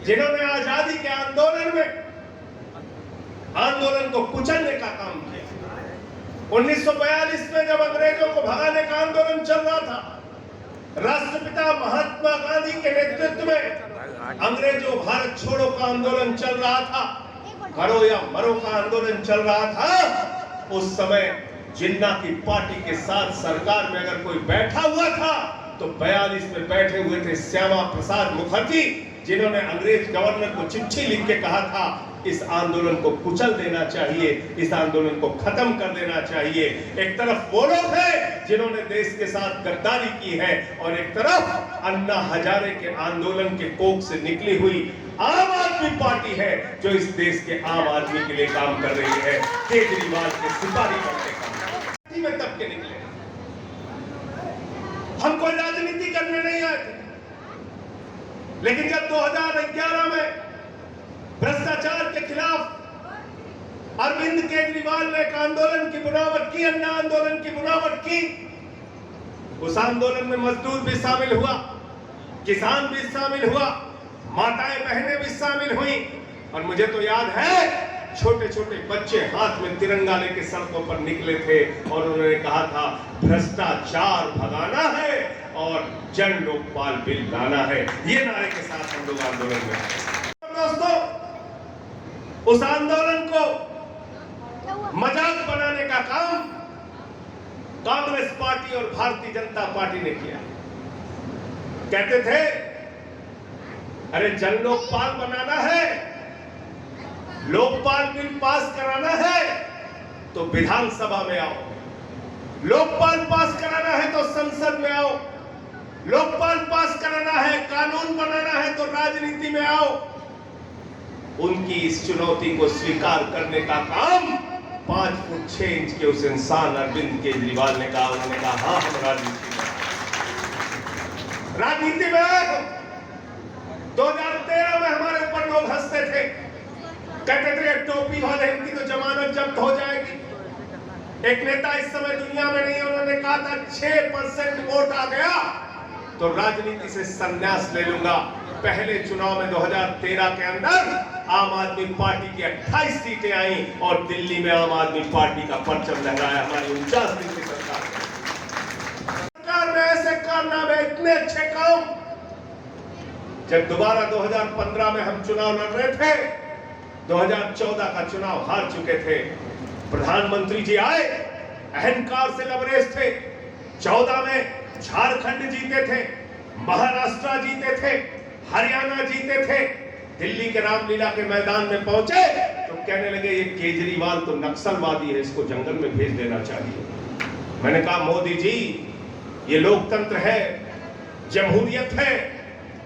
जिन्होंने आजादी के आंदोलन को कुचलने का काम किया। 1942 में जब अंग्रेजों को भगाने का आंदोलन चल रहा था, राष्ट्रपिता महात्मा गांधी के नेतृत्व में अंग्रेजों भारत छोड़ो का आंदोलन चल रहा था, करो या मरो का आंदोलन चल रहा था। उस समय जिन्ना की पार्टी के साथ सरकार में अगर कोई बैठा हुआ था तो 42 में बैठे हुए थे श्यामा प्रसाद मुखर्जी, जिन्होंने अंग्रेज गवर्नर को चिट्ठी लिख के कहा था इस आंदोलन को कुचल देना चाहिए, इस आंदोलन को खत्म कर देना चाहिए। एक तरफ वो लोग हैं जिन्होंने देश के साथ गद्दारी की है और एक तरफ अन्ना हजारे के आंदोलन के कोख से निकली हुई आम आदमी पार्टी है जो इस देश के आम आदमी के लिए काम कर रही है। केजरीवाल के सिपाही बनने का में तब के निकले। हम कोई राजनीति करने नहीं आए थे, लेकिन जब 2011 में भ्रष्टाचार के खिलाफ अरविंद केजरीवाल ने एक आंदोलन की बुनावट की, अन्ना आंदोलन की बुनावट की, उस आंदोलन में मजदूर भी शामिल हुआ, किसान भी शामिल हुआ, माताएं बहनें भी शामिल हुई। और मुझे तो याद है छोटे छोटे बच्चे हाथ में तिरंगा लेके सड़कों पर निकले थे और उन्होंने कहा था भ्रष्टाचार भगाना है और जन लोकपाल बिल लाना है। ये नारे के साथ हम लोग आंदोलन में आए। दोस्तों, उस आंदोलन को मजाक बनाने का काम कांग्रेस पार्टी और भारतीय जनता पार्टी ने किया। कहते थे अरे जन लोकपाल बनाना है, लोकपाल बिल पास कराना है तो विधानसभा में आओ, लोकपाल पास कराना है तो संसद में आओ, लोकपाल पास कराना है, कानून बनाना है तो राजनीति में आओ। उनकी इस चुनौती को स्वीकार करने का काम 5 फुट 6 इंच के उस इंसान अरविंद केजरीवाल ने कहा। उन्होंने कहा हाँ हम राजनीति में आए। 2013 में हमारे ऊपर लोग हंसते थे, कहते थे टोपी वाले इनकी तो जमानत जब्त हो जाएगी। एक नेता इस समय दुनिया में नहीं है, उन्होंने कहा था 6% वोट आ गया तो राजनीति से संन्यास ले लूंगा। पहले चुनाव में 2013 के अंदर आम आदमी पार्टी की 28 सीटें आई और दिल्ली में आम आदमी पार्टी का परचम लहराया हमारी 49 दिन की सरकार में। ऐसे कारनामे, इतने अच्छे काम। जब दोबारा 2015 में हम चुनाव लड़ रहे थे, 2014 का चुनाव हार चुके थे, प्रधानमंत्री जी आए, अहंकार से लबरेज थे। 14 में झारखंड जीते थे, महाराष्ट्र जीते थे, हरियाणा जीते थे। दिल्ली के रामलीला के मैदान में पहुंचे तो कहने लगे ये केजरीवाल तो नक्सलवादी है, इसको जंगल में भेज देना चाहिए। मैंने कहा मोदी जी ये लोकतंत्र है, जमहूरियत है,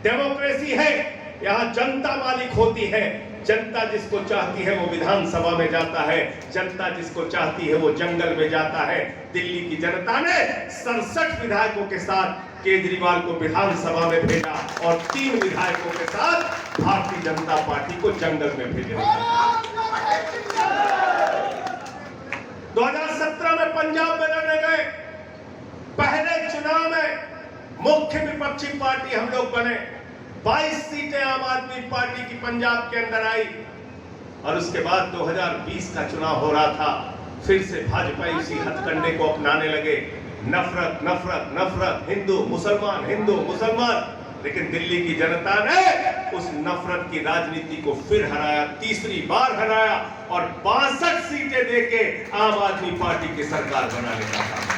डेमोक्रेसी है, यहाँ जनता मालिक होती है। जनता जिसको चाहती है वो विधानसभा में जाता है, जनता जिसको चाहती है वो जंगल में जाता है। दिल्ली की जनता ने 67 विधायकों के साथ केजरीवाल को विधानसभा में भेजा और 3 विधायकों के साथ भारतीय जनता पार्टी को जंगल में भेजा। 2017 में पंजाब में लड़ने गए, पहले चुनाव में मुख्य विपक्षी पार्टी हम लोग बने। 22 सीटें आम आदमी पार्टी की पंजाब के अंदर आई और उसके बाद 2020 का चुनाव हो रहा था, फिर से भाजपा इसी हथकंडे को अपनाने लगे। नफरत नफरत नफरत, हिंदू मुसलमान। लेकिन दिल्ली की जनता ने उस नफरत की राजनीति को फिर हराया, तीसरी बार हराया और 62 सीटें देके आम आदमी पार्टी की सरकार बनाने का काम।